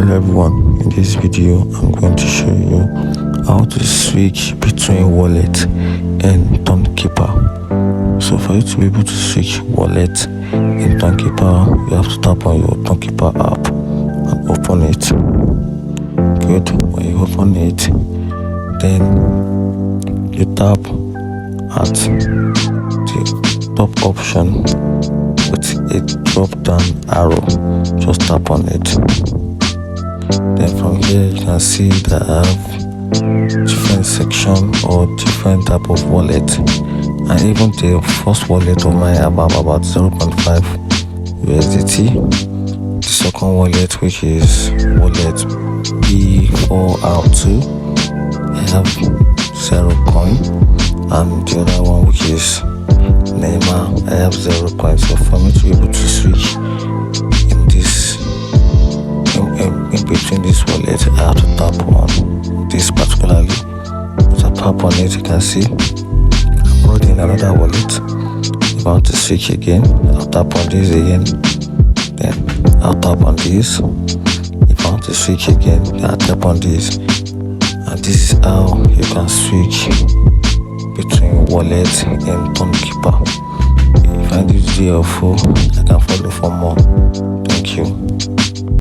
Hello everyone, in this video I'm going to show you how to switch between wallet and Tonkeeper. So for you to be able to switch wallet in Tonkeeper, you have to tap on your Tonkeeper app and open it. Good. When you open it, then you tap at the top option with a drop down arrow. Just tap on it. Then from here you can see that I have different section or different type of wallet, and even the first wallet of mine about 0.5 USDT. The second wallet, which is wallet B4R2, I have 0 coin, and the other one, which is Neymar, I have 0 coins. So for me to be able to switch in this in between this wallet, I have to tap on this particularly. Once I tap on it, you can see I'm already in another wallet. If I want to switch again, I'll tap on this again, then I'll tap on this. If I want to switch again, I'll tap on this, and this is how you can switch between wallet and Tonkeeper. If you find this video helpful, I can follow for more. Thank you.